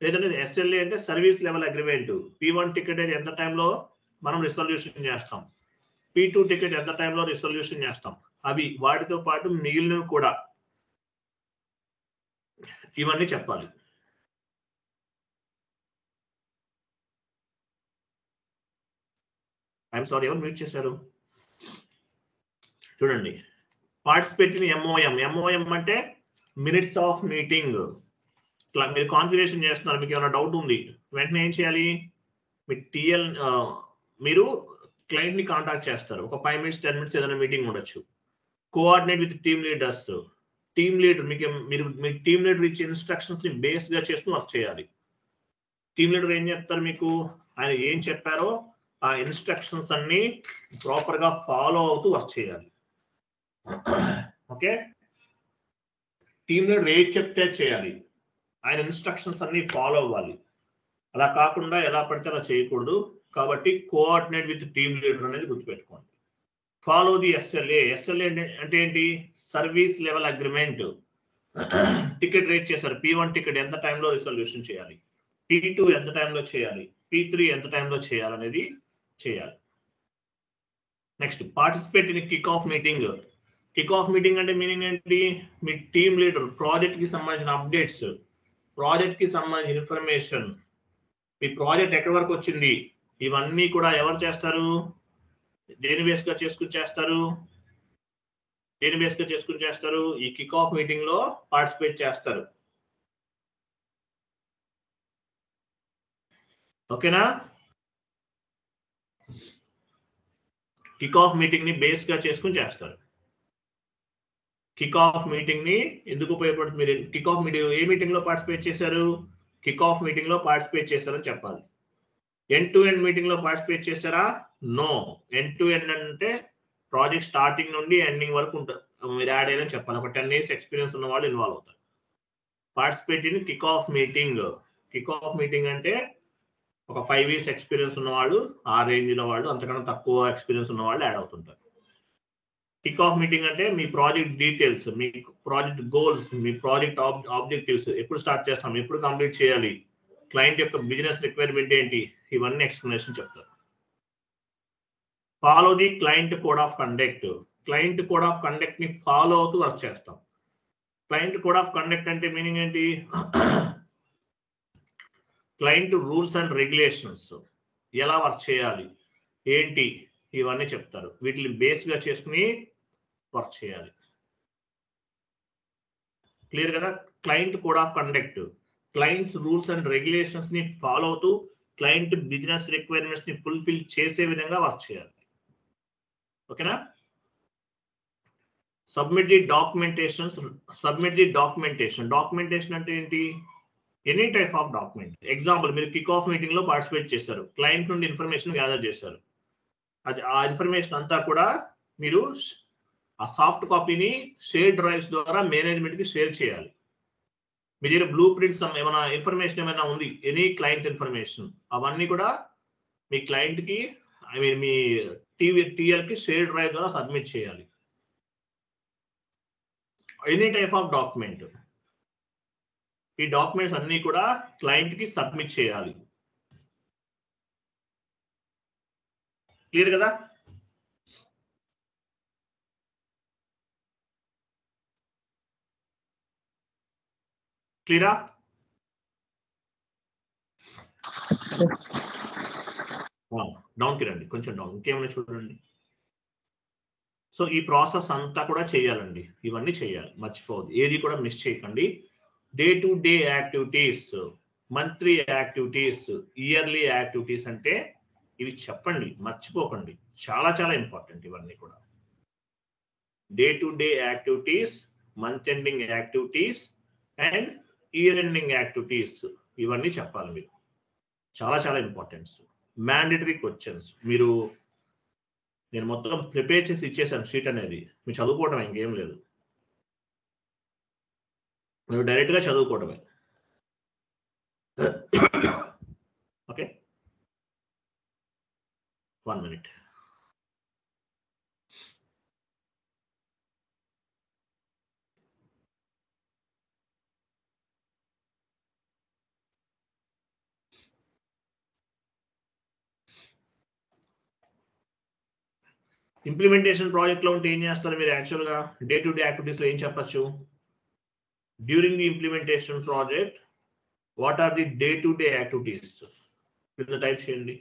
లేదంటే SLA అంటే service level agreement. P1 ticket అయితే ఎంత టైంలో మనం రిజల్యూషన్ చేస్తాం, P2 టికెట్ ఎంత టైంలో రిజల్యూషన్ చేస్తాం, అవి వాటితో పాటు మిగిలినవి కూడా ఇవన్నీ చెప్పాలి. ఐఎమ్ సారీ, ఎవరు మ్యూట్ చేశారు? చూడండి, పార్టిసిపేట్ ఇన్ MOM అంటే మినిట్స్ ఆఫ్ మీటింగ్. మీరు కాన్ఫిగరేషన్ చేస్తున్నారు, మీకు ఏమైనా డౌట్ ఉంది, వెంటనే ఏం చేయాలి, మీ మీరు క్లయింట్ ని కాంటాక్ట్ చేస్తారు. ఒక 5 minutes 10 minutes ఏదైనా మీటింగ్ ఉండొచ్చు. Coordinate with team leaders. Team leader me team leader ఇచ్చే ఇన్స్ట్రక్షన్స్ ని బేస్ గా చేసుకుని వర్క్ చేయాలి. టీమ్ లీడర్ ఏం చెప్తారు మీకు, ఆయన ఏం చెప్పారో ఆ ఇన్స్ట్రక్షన్స్ అన్ని ప్రాపర్ గా ఫాలో అవుతూ వర్క్ చేయాలి. ఓకే. టీమ్ లీడర్ ఏం చెప్తే చేయాలి, ఆయన ఇన్స్ట్రక్షన్స్ అన్ని ఫాలో అవ్వాలి. అలా కాకుండా ఎలా పడితే అలా చేయకూడదు. కాబట్టి కోఆర్డినేట్ విత్ టీమ్ లీడర్ అనేది గుర్తుపెట్టుకోండి. ఫాలో ది SLA అంటే ఏంటి, service level agreement. Ticket rate చేశారు, P1 టికెట్ ఎంత టైంలో రిజల్యూషన్ చేయాలి, P2 ఎంత టైంలో చేయాలి, P3 ఎంత టైంలో చేయాలనేది చేయాలి. Next participate in kick off meeting. Kick off meeting అంటే మీనింగ్ ఏంటి, మీ టీమ్ లీడర్ ప్రాజెక్ట్ కి సంబంధించిన అప్డేట్స్, ప్రాజెక్ట్ కి సంబంధించిన ఇన్ఫర్మేషన్, మీ ప్రాజెక్ట్ ఎక్కడి వరకు వచ్చింది, ఇవన్నీ కూడా ఎవరు చేస్తారు, దేని బేస్ గా చేసుకుని చేస్తారు, ఈ కిక్ ఆఫ్ మీటింగ్ లో పార్టిసిపేట్ చేస్తారు. ఓకేనా. కిక్ ఆఫ్ మీటింగ్ ని బేస్ గా చేసుకుని చేస్తారు. కిక్ ఆఫ్ మీటింగ్ ని ఎందుకు ఉపయోగపడుతుంది, మీరు కిక్ ఆఫ్ మీటింగ్ ఏ మీటింగ్ లో పార్టిసిపేట్ చేశారు, కిక్ ఆఫ్ మీటింగ్ లో పార్టిసిపేట్ చేశారని చెప్పాలి. ఎండ్ టు ఎండ్ మీటింగ్ లో పార్టిసిపేట్ చేశారా, నో. ఎండ్ టు ఎండ్ అంటే ప్రాజెక్ట్ స్టార్టింగ్ నుండి ఎండింగ్ వరకు ఉంటుంది, మీరు యాడ్ అయ్యారని చెప్పాలి. ఒక 10 years ఎక్స్పీరియన్స్ ఉన్న వాళ్ళు ఇన్వాల్వ్ అవుతారు. Participate in kick off meeting. Kick off meeting అంటే ఒక 5 years ఎక్స్పీరియన్స్ ఉన్న వాళ్ళు, ఆ రేంజ్ లో వాళ్ళు, అంతకన్నా తక్కువ ఎక్స్పీరియన్స్ ఉన్న వాళ్ళు యాడ్ అవుతుంటారు. కిక్ ఆఫ్ మీటింగ్ అంటే మీ ప్రాజెక్ట్ డీటెయిల్స్, మీ ప్రాజెక్ట్ గోల్స్, మీ ప్రాజెక్ట్ ఆబ్జెక్టివ్స్, ఎప్పుడు స్టార్ట్ చేస్తాం, ఎప్పుడు కంప్లీట్ చేయాలి, క్లయింట్ యొక్క బిజినెస్ రిక్వైర్మెంట్ ఏంటి, ఇవన్నీ ఎక్స్ప్లెనేషన్ చెప్తారు. Follow the client code of conduct. Client code of conduct ని ఫాలో అవుతూ వర్క్ చేస్తాం. క్లయింట్ కోడ్ ఆఫ్ కండక్ట్ అంటే మీనింగ్ ఏంటి? క్లయింట్ రూల్స్ అండ్ రెగ్యులేషన్స్, ఎలా వర్క్ చేయాలి ఏంటి, ఇవన్నీ చెప్తారు. వీటిని బేస్ గా చేసుకుని వర్క్ చేయాలి. క్లియర్ కదా? Client code of conduct, clients rules and regulations ని ఫాలో అవుతూ క్లయింట్ బిజినెస్ రిక్వైర్మెంట్స్ ని ఫుల్ఫిల్ చేసే విధంగా వర్క్ చేయాలి. ఓకేనా? Submit the documentation. డాక్యుమెంటేషన్ అంటే ఏంటి? Any type of document. Example, మీరు కిక్ ఆఫ్ మీటింగ్ లో పార్టిసిపేట్ చేశారు, క్లయింట్ నుండి ఇన్ఫర్మేషన్ గ్యాదర్ చేశారు. అది ఆ ఇన్ఫర్మేషన్ అంతా కూడా మీరు ఆ సాఫ్ట్ కాపీని షేర్ డ్రైవ్స్ ద్వారా మేనేజ్మెంట్ కి షేర్ చేయాలి. మీ దగ్గర బ్లూ ప్రింట్స్ ఏమైనా ఇన్ఫర్మేషన్ ఏమైనా ఉంది, ఎనీ క్లయింట్ ఇన్ఫర్మేషన్, అవన్నీ కూడా మీ క్లయింట్ కి, ఐ మీన్ మీ టీఎల్ కి షేర్ డ్రైవ్ ద్వారా సబ్మిట్ చేయాలి. ఎనీ టైప్ ఆఫ్ డాక్యుమెంట్, ఈ డాక్యుమెంట్స్ అన్ని కూడా క్లయింట్ కి సబ్మిట్ చేయాలి. క్లియర్ కదా? క్లియరా? డౌన్ కి రండి, కొంచెం డౌన్, ఇంకేమైనా చూడండి. సో ఈ ప్రాసెస్ అంతా కూడా చేయాలండి, ఇవన్నీ చేయాలి, మర్చిపోవద్దు, ఏది కూడా మిస్ చేయకండి. Day to day activities, monthly activities, yearly activities అంటే ఇవి చెప్పండి, మర్చిపోకండి, చాలా చాలా ఇంపార్టెంట్ ఇవన్నీ కూడా. Day to day activities, month ending activities and year ending activities, ఇవన్నీ చెప్పాలి మీరు, చాలా చాలా ఇంపార్టెంట్స్. మ్యాండేటరీ క్వశ్చన్స్, మీరు, నేను మొత్తం ప్రిపేర్ చేసి ఇచ్చేసాను షీట్ అనేది, మీరు చదువుకోవటం ఇంకేం లేదు, మీరు డైరెక్ట్ గా చదువుకోవటమే. Okay, 1 minute. ఇంప్లిమెంటేషన్ ప్రాజెక్ట్ లో ఉంటే ఏం చేస్తారు మీరు? యాక్చువల్ గా డే టు డే యాక్టివిటీస్ లో ఏం చెప్పచ్చు? During the implementation project what are the day to day activities? కింద టైప్ చేయండి,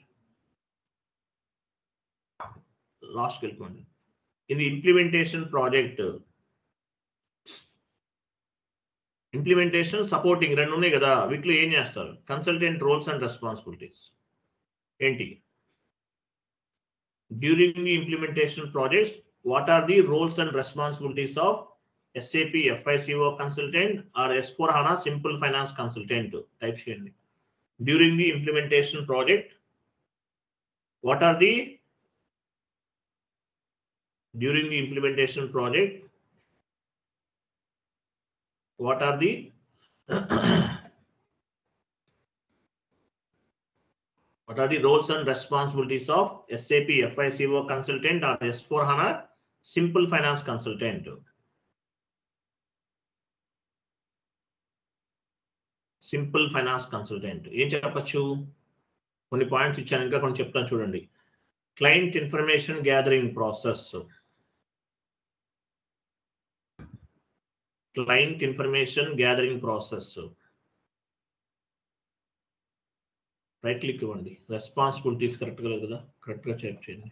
లాస్ట్కి వెళ్ళిపోండి. In the implementation project, implementation supporting రెండు ఉన్నాయి కదా, వీటిలో ఏం చేస్తారు? కన్సల్టెంట్ రోల్స్ అండ్ రెస్పాన్సిబిలిటీస్ ఏంటి? During the implementation projects, what are the roles and responsibilities of SAP FICO consultant or S/4HANA Simple Finance consultant? Type చేయండి. During the implementation project, what are the during the implementation project, what are the what are the roles and responsibilities of SAP FICO consultant or S/4HANA Simple Finance consultant? Simple finance consultant ఏం చెప్పచ్చు? కొన్ని points ఇచ్చాను, ఇంకా కొన్ని చెప్తాను చూడండి. Client information gathering process, client information gathering process, right click ఇవ్వండి. Responsibilities కరెక్ట్గా లేదు కదా, కరెక్ట్గా టైప్ చేయండి,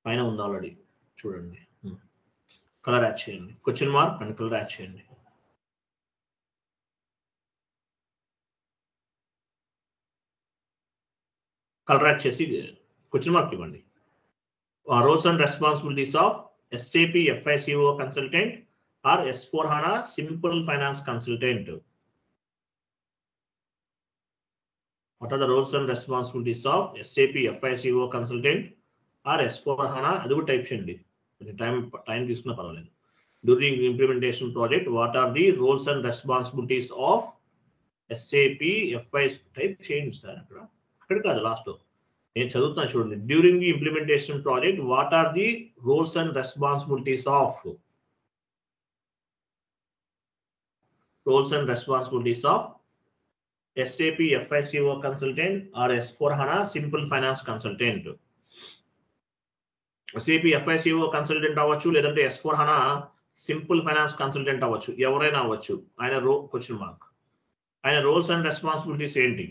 పైన ఉంది ఆల్రెడీ చూడండి. కలర్ యాడ్ చేయండి, question mark and colour add చేయండి. కలర్ యాడ్ చేసి క్వశ్చన్ మార్క్ ఇవ్వండి. Roles and responsibilities of SAP FICO consultant or S/4HANA simple finance consultant. What are the roles and responsibilities of SAP FICO consultant or S/4HANA? అది కూడా type చేయండి, time తీసుకున్నా పర్వాలేదు. During implementation project, what are the roles and responsibilities of SAP FICO? Type చేయండి sir, అక్కడ కాదు, last లో నేను చదువుతున్నా చూడండి. During the implementation project what are the roles and responsibilities of SAP FICO consultant or S/4HANA Simple Finance consultant. SAP FICO consultant అవ్వచ్చు, లేదంటే S/4HANA simple finance consultant అవ్వచ్చు, ఎవరైనా అవ్వచ్చు. ఆయన క్వశ్చన్ మార్క్. ఆయన రోల్స్ అండ్ రెస్పాన్సిబిలిటీస్ ఏంటి?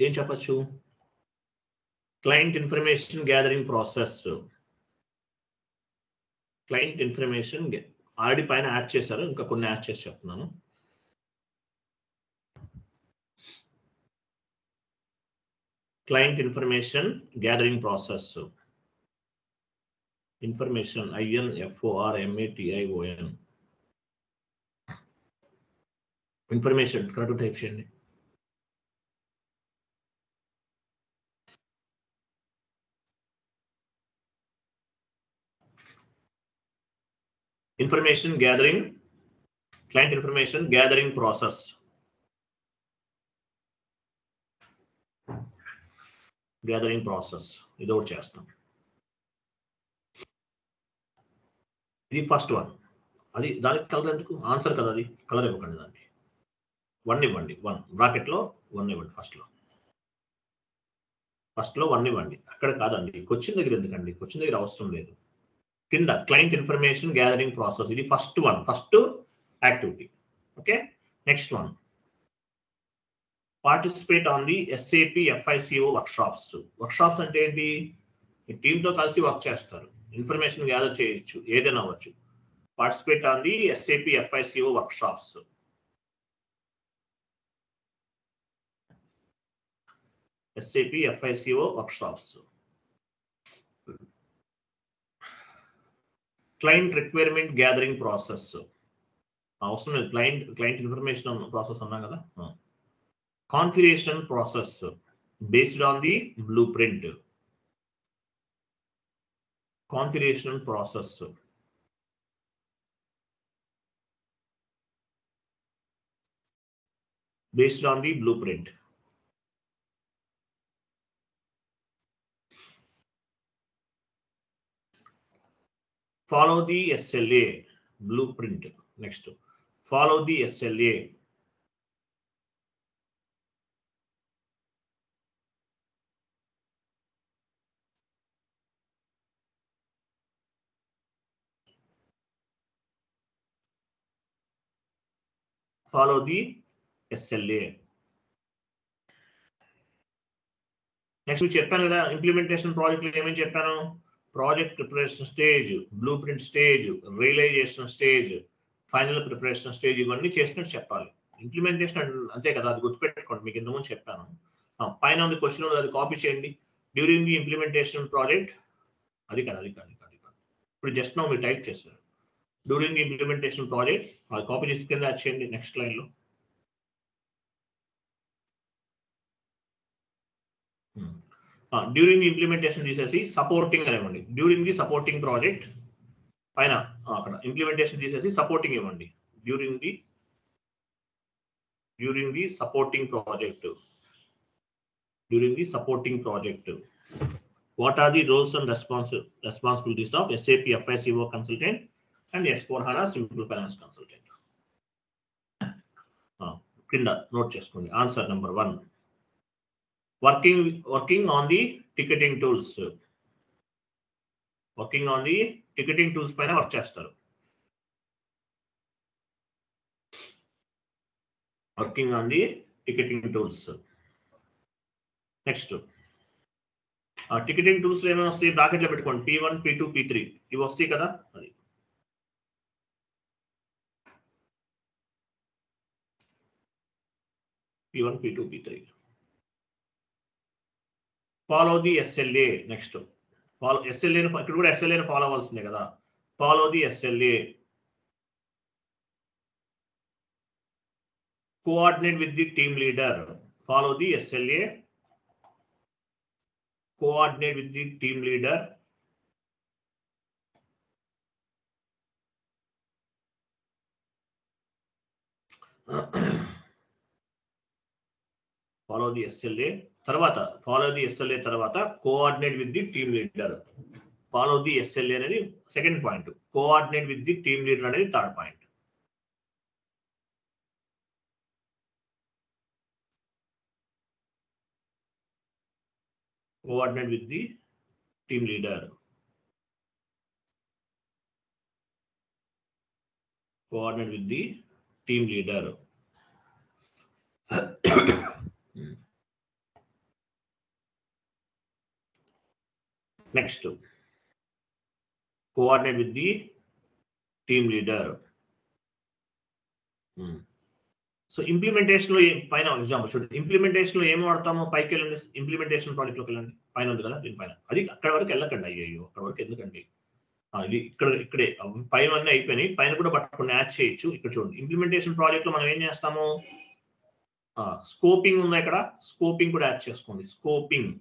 ఏం చెప్పచ్చు? Client information gathering process. Client information already పైన యాడ్ చేశారు, ఇంకా కొన్ని యాడ్ చేసి చెప్తున్నాను. Client information gathering process. Information INFORMATION. Information correct type చేయండి. Information gathering, client information gathering process. Gathering process ఇది ఒకటి చేస్తాం. ఇది ఫస్ట్ వన్. అది దానికి కలర్ ఎందుకు? ఆన్సర్ కదా అది, కలర్ ఇవ్వకండి. దానికి 1 ఇవ్వండి. 1 బ్రాకెట్లో 1 ఇవ్వండి. ఫస్ట్లో 1 ఇవ్వండి. అక్కడ కాదండి, క్వశ్చన్ దగ్గర ఎందుకండి? క్వశ్చన్ దగ్గర అవసరం లేదు. కింద క్లయింట్ ఇన్ఫర్మేషన్ గ్యాదరింగ్ ప్రాసెస్, ఇది first one, first activity. Okay, next one, participate on the SAP FICO workshops. Workshops అంటే ఏంటి? టీంతో కలిసి వర్క్ చేస్తారు, ఇన్ఫర్మేషన్ గ్యాదర్ చేయొచ్చు, ఏదైనా అవ్వచ్చు. Participate on the SAP FICO workshops. SAP FICO workshops. Client requirement gathering process. అవసరం లేదు, క్లయింట్ ఇన్ఫర్మేషన్ ప్రాసెస్ అన్నాం కదా. Configuration process based on the blue print. Configuration process based on the blueprint. Follow the SLA blueprint. Next, follow the SLA. Follow the SLA. Next చెప్పాను కదా, implementation project లో ఏమేమి చెప్పాను? Project preparation stage, blueprint stage, realisation stage, final preparation stage, ఇవన్నీ చేసినట్టు చెప్పాలి. Implementation అంతే కదా, అది గుర్తుపెట్టుకోండి, మీకు ఇంతకుముందు చెప్పాను. పైన ఉంది క్వశ్చన్, అది కాపీ చేయండి. డ్యూరింగ్ ది ఇంప్లిమెంటేషన్ ప్రాజెక్ట్, అది కాదు. ఇప్పుడు జస్ట్ నౌ మీరు టైప్ చేశారు డ్యూరింగ్ ది ఇంప్లిమెంటేషన్ ప్రాజెక్ట్, అది కాపీ చేసి కింద యాడ్ చేయండి నెక్స్ట్ లైన్లో. డ్యూరింగ్ ది ఇంప్లిమెంటేషన్ తీసేసి సపోర్టింగ్ అనేవ్వండి. డ్యూరింగ్ ది సపోర్టింగ్ ప్రాజెక్ట్ పైన అక్కడ ఇంప్లిమెంటేషన్ తీసేసి సపోర్టింగ్ ఇవ్వండి. During the supporting project. What are the roles and responsibilities of SAP FICO consultant and S/4HANA Simple Finance consultant? కింద note చేసుకోండి. Answer number 1, working on the ticketing tools. Working on the ticketing tools పైన work చేస్తారు. Working on the ticketing tools. Next ticketing tools లో ఏమైనా వస్తాయి? బ్రాకెట్లో పెట్టుకోండి. P1, P2, P3 ఇవి వస్తాయి కదా. అది P1, P2, P3. Follow the SLA. Next follow SLA, ఇక్కడ కూడా SLA ఫాలో అవ్వాల్సిందే కదా. Follow the SLA. Coordinate with the team leader. Follow the SLA. Coordinate with the team leader. Follow the SLA తర్వాత coordinate with the team leader. Follow the SLA అనేది second point, coordinate with the team leader అనేది third point. Coordinate with the team leader. Coordinate with the team leader. Next coordinate with the team leader. So implementation లో పైన example చూడండి, implementation లో ఏం వాడతామో పైకి వెళ్ళండి, implementation project లోకి వెళ్ళండి, పైన ఉంది కదా దీనిపైన, అది అక్కడ వరకు వెళ్ళకండి, అయ్యో అక్కడ వరకు ఎందుకండి, ఇది ఇక్కడే పైన అన్నీ అయిపోయినాయి, పైన కూడా పట్టుకుని యాడ్ చేయొచ్చు. ఇక్కడ చూడండి ఇంప్లిమెంటేషన్ ప్రాజెక్ట్ లో మనం ఏం చేస్తాము, స్కోపింగ్ ఉందా, ఇక్కడ స్కోపింగ్ కూడా యాడ్ చేసుకోండి, స్కోపింగ్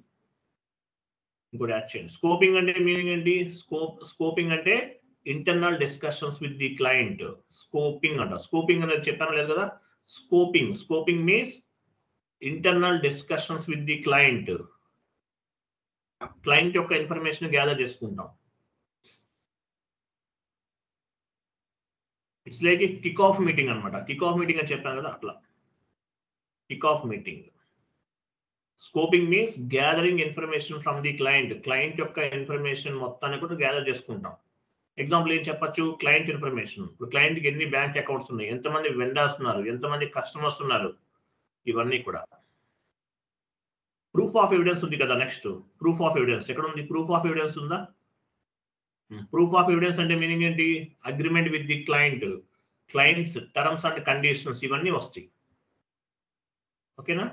ఇంకోటి యాడ్ చేయండి. స్కోపింగ్ అంటే మీనింగ్ ఏంటి, స్కోపింగ్ అంటే internal discussions with the client. Scoping అంట, స్కోపింగ్ అనేది చెప్పాను లేదు కదా, scoping means internal discussions with the client. Client యొక్క ఇన్ఫర్మేషన్ గ్యాదర్ చేసుకుంటాం. It's like kick off meeting అనమాట, కిక్ ఆఫ్ మీటింగ్ అని చెప్పాను కదా, అట్లా kick off meeting. Scoping means gathering information from the client. Client యొక్క ఇన్ఫర్మేషన్ మొత్తాన్ని కూడా గ్యాదర్ చేసుకుంటాం. ఎగ్జాంపుల్ ఏం చెప్పచ్చు, క్లయింట్ ఇన్ఫర్మేషన్. ఇప్పుడు క్లయింట్కి ఎన్ని బ్యాంక్ అకౌంట్స్ ఉన్నాయి, ఎంతమంది వెండర్స్ ఉన్నారు, ఎంతమంది కస్టమర్స్ ఉన్నారు, ఇవన్నీ కూడా. ప్రూఫ్ ఆఫ్ ఎవిడెన్స్ ఉంది కదా, నెక్స్ట్ ప్రూఫ్ ఆఫ్ ఎవిడెన్స్ ఎక్కడ ఉంది, ప్రూఫ్ ఆఫ్ ఎవిడెన్స్ ఉందా. ప్రూఫ్ ఆఫ్ ఎవిడెన్స్ అంటే మీనింగ్ ఏంటి, agreement with the clients terms and conditions ఇవన్నీ వస్తాయి. ఓకేనా.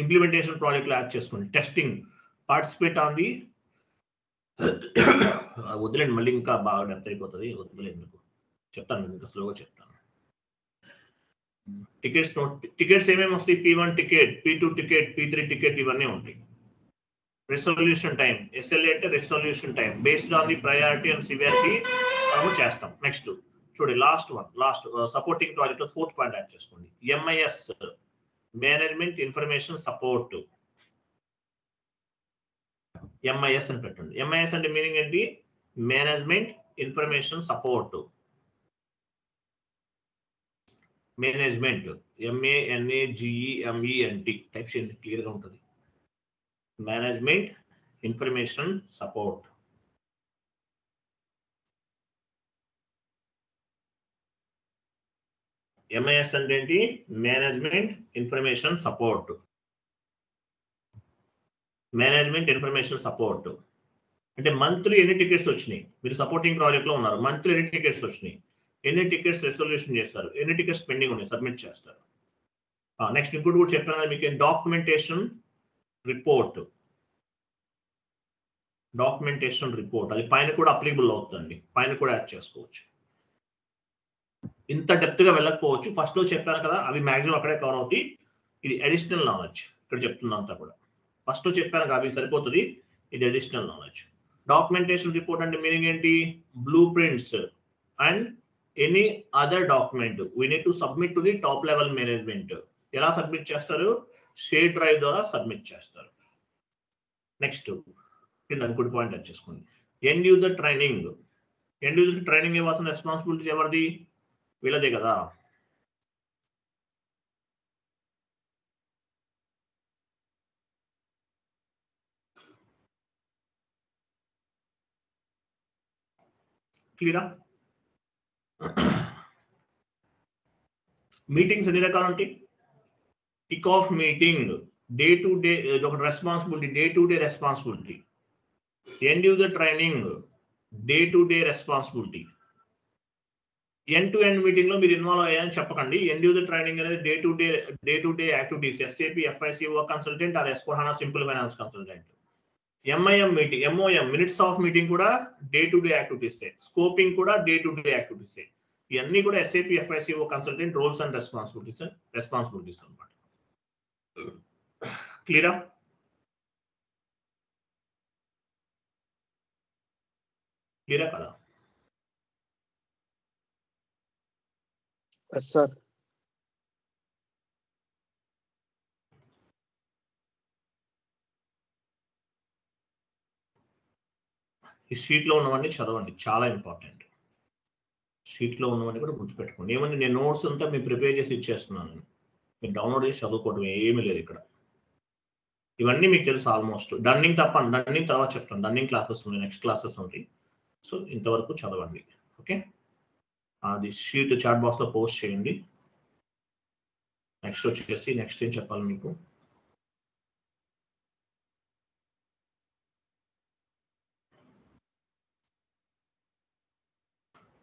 ఇంప్లిమెంటేషన్ ప్రాజెక్ట్ లో యాడ్ చేసుకోండి. టెస్టింగ్, పార్టిసిపేట్ ఆన్ ది, వదిలేండి మళ్ళీ ఇంకా బాగా డెప్త్ అయిపోతుంది, వదిలేందుకు చెప్తాను, ఇంకా స్లోగా చెప్తాను. టికెట్స్ ఏమేమి వస్తాయి, P1 ticket, P2 ticket, P3 ticket ఇవన్నీ ఉంటాయి. రెసొల్యూషన్ టైం, SLA అంటే resolution time based on the priority and severity మనము చేస్తాం. నెక్స్ట్ చూడండి లాస్ట్ సపోర్టింగ్ ప్రాజెక్ట్ లో ఫోర్త్ పాయింట్ యాడ్ చేసుకోండి, MIS management information support. MIS అని పెట్టండి. MIS అంటే మీనింగ్ ఏంటి, management information support. Management MANAGEMENT type చేయండి, క్లియర్ గా ఉంటుంది. Management information support. MIS అంటే ఏంటి, management information support. Management information support అంటే మంత్లీ ఎన్ని టికెట్స్ వచ్చినాయి, మీరు సపోర్టింగ్ ప్రాజెక్ట్ లో ఉన్నారు, మంత్లీ ఎన్ని టికెట్స్ వచ్చినాయి, ఎన్ని టికెట్స్ రెసొల్యూషన్ చేస్తారు, ఎన్ని టికెట్స్ పెండింగ్ ఉన్నాయి, సబ్మిట్ చేస్తారు. నెక్స్ట్ ఇంకోటి కూడా చెప్పాను కదా మీకు, డాక్యుమెంటేషన్ రిపోర్ట్. అది పైన కూడా అప్లికబుల్ అవుతుంది, పైన కూడా యాడ్ చేసుకోవచ్చు. ఇంత డెప్త్ గా వెళ్ళకపోవచ్చు, ఫస్ట్ లో చెప్పాను కదా, అవి మాక్సిమం అక్కడే కవర్ అవుతాయి. ఇది అడిషనల్ నాలెడ్జ్, ఇక్కడ చెప్తున్నంతా కూడా ఫస్ట్ చెప్పాను కదా, అవి సరిపోతుంది, ఇది అడిషనల్ నాలెడ్జ్. డాక్యుమెంటేషన్ రిపోర్ట్ అంటే మీనింగ్ ఏంటి, blueprints and any other document we need to submit to the top level management. ఎలా సబ్మిట్ చేస్తారు, షేర్ డ్రైవ్ ద్వారా సబ్మిట్ చేస్తారు. నెక్స్ట్ ఇంకోటి పాయింట్ యాడ్ చేసుకోండి, end user training. End user training ఇవ్వాల్సిన responsibility ఎవరిది, వీళ్ళదే కదా. క్లియరా. మీటింగ్స్ ఎన్ని రకాలు ఉంటాయి, kick off meeting, day to day ఒక responsibility, day to day responsibility. End user training, day to day responsibility. End to end meeting లో మీరు ఇన్వాల్వ్ అయ్యారని చెప్పకండి. ఎండ్ యూజర్ ట్రైనింగ్ అనేది day to day activities, SAP FICO consultant or S/4HANA simple finance consultant. MIM meeting, MOM minutes of meeting కూడా day to day activities. Scoping కూడా day to day activities. ఇవన్నీ కూడా SAP FICO consultant roles and responsibilities అన్నమాట. క్లియరా? క్లియరా కదా? Yes sir. ఈ షీట్లో ఉన్నవన్నీ చదవండి, చాలా ఇంపార్టెంట్. షీట్లో ఉన్నవన్నీ కూడా గుర్తుపెట్టుకోండి. ఏమని నేను నోట్స్ అంతా మీరు ప్రిపేర్ చేసి ఇచ్చేస్తున్నాను, మీరు డౌన్లోడ్ చేసి చదువుకోవడం ఏమీ లేదు ఇక్కడ. ఇవన్నీ మీకు తెలుసు ఆల్మోస్ట్. డన్నింగ్ తప్ప, డన్నింగ్ తర్వాత చెప్తాను. డన్నింగ్ క్లాసెస్ ఉన్నాయి, నెక్స్ట్ క్లాసెస్ ఉంటాయి. సో ఇంతవరకు చదవండి. ఓకే, అది షీట్ చాట్ బాక్స్లో పోస్ట్ చేయండి. నెక్స్ట్ వచ్చేసి నెక్స్ట్ ఏం చెప్పాలి మీకు?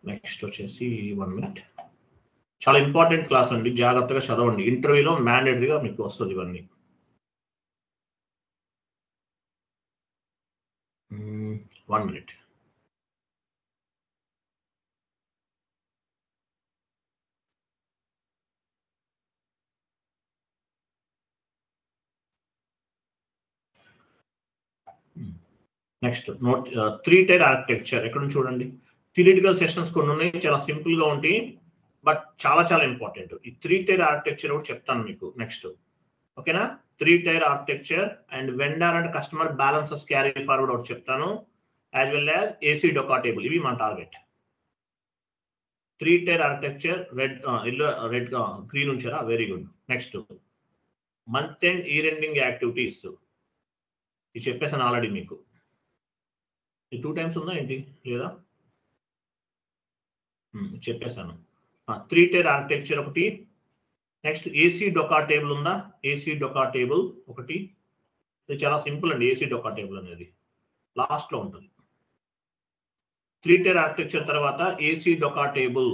నెక్స్ట్ వచ్చేసి 1 minute. చాలా ఇంపార్టెంట్ క్లాస్ అండి, జాగ్రత్తగా చదవండి. ఇంటర్వ్యూలో మ్యాండేటరీగా మీకు వస్తుంది ఇవన్నీ. 1 minute. Next note 3-tier architecture. ఎక్కడ నుంచి చూడండి, థియరిటికల్ సెషన్స్ కొన్ని ఉన్నాయి, చాలా సింపుల్ గా ఉంటాయి, బట్ చాలా చాలా ఇంపార్టెంట్. ఈ 3-tier ఆర్కిటెక్చర్ కూడా చెప్తాను మీకు నెక్స్ట్. ఓకేనా? 3-tier architecture and vendor and customer balances carry forward ఒకటి చెప్తాను, యాజ్ వెల్ యాజ్ AC డొకా టేబుల్. ఇవి మన target. 3-tier architecture red green ఉంచారా? Very good. Next month end year ending activities. ఇది చెప్పేసాను ఆల్రెడీ మీకు. 2 times ఉందా ఏంటి, లేదా? చెప్పేశాను. 3-tier ఆర్కిటెక్చర్ ఒకటి. నెక్స్ట్ AC డొకా టేబుల్ ఉందా? AC డొకా టేబుల్ ఒకటి. ఇది చాలా సింపుల్ అండి. AC డొకా టేబుల్ అనేది లాస్ట్ లో ఉంటుంది. 3-tier ఆర్కిటెక్చర్ తర్వాత AC డొకా table.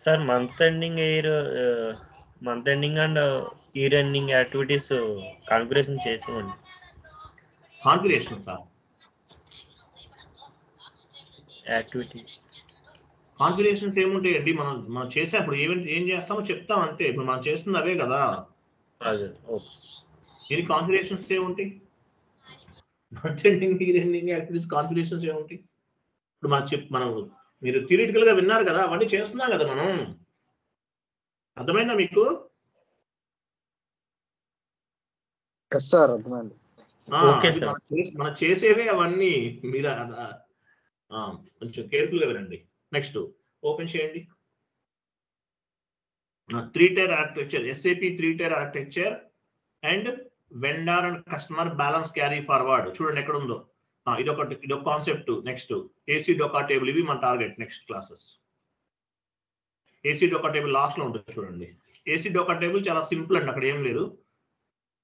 Sir month ending and year ending activities configuration చేసామండి. కాన్ఫిగరేషన్ సార్, యాక్టివిటీ కాన్ఫిగరేషన్స్ ఏముంటాయండి? మనం చేసేప్పుడు ఏం చేస్తామో చెప్తాం అంతే. ఇప్పుడు మనం చేస్తుంది అవే కదా. ఇది కాన్ఫిగరేషన్స్ ఏముంటాయి? Month ending year ending activities configurations ఏముంటాయి? ఇప్పుడు మనం మీరు థియరిటికల్ గా విన్నారు కదా, అవన్నీ చేస్తున్నాం కదా మనం. అర్థమైందా మీకు? ఎస్ సార్, అర్థమైంది. మనం చేసేవే అవన్నీ. మీరు కొంచెం కేర్ఫుల్ గా వినండి. నెక్స్ట్ ఓపెన్ చేయండి. 3-tier architecture, SAP 3-tier architecture and vendor and customer balance carry forward. చూడండి ఎక్కడ ఉందో. ఇదొక కాన్సెప్ట్. నెక్స్ట్ AC డొకా టేబుల్. ఇవి మన టార్గెట్ నెక్స్ట్ క్లాసెస్. AC డొకా టేబుల్ లాస్ట్ లో ఉంటుంది చూడండి. AC డొకా టేబుల్ చాలా సింపుల్ అండి, అక్కడ ఏం లేదు.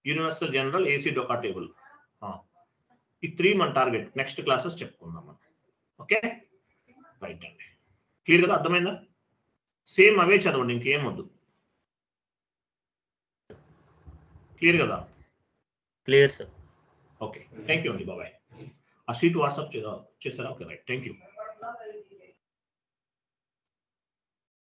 యూనివర్సల్ జనరల్ AC డొకా టేబుల్. ఈ 3 మన టార్గెట్. నెక్స్ట్ క్లాసెస్ చెప్పుకుందాం మనం. ఓకే, రైట్ అండి. క్లియర్ కదా? అర్థమైందా? సేమ్ అవే చదవండి, ఇంకేం వద్దు. క్లియర్ కదా? Clear sir. Okay, thank you అండి. బాబాయ్. ఆ షీట్ వాట్సాప్ చేస్తారా? Okay, right. Thank you.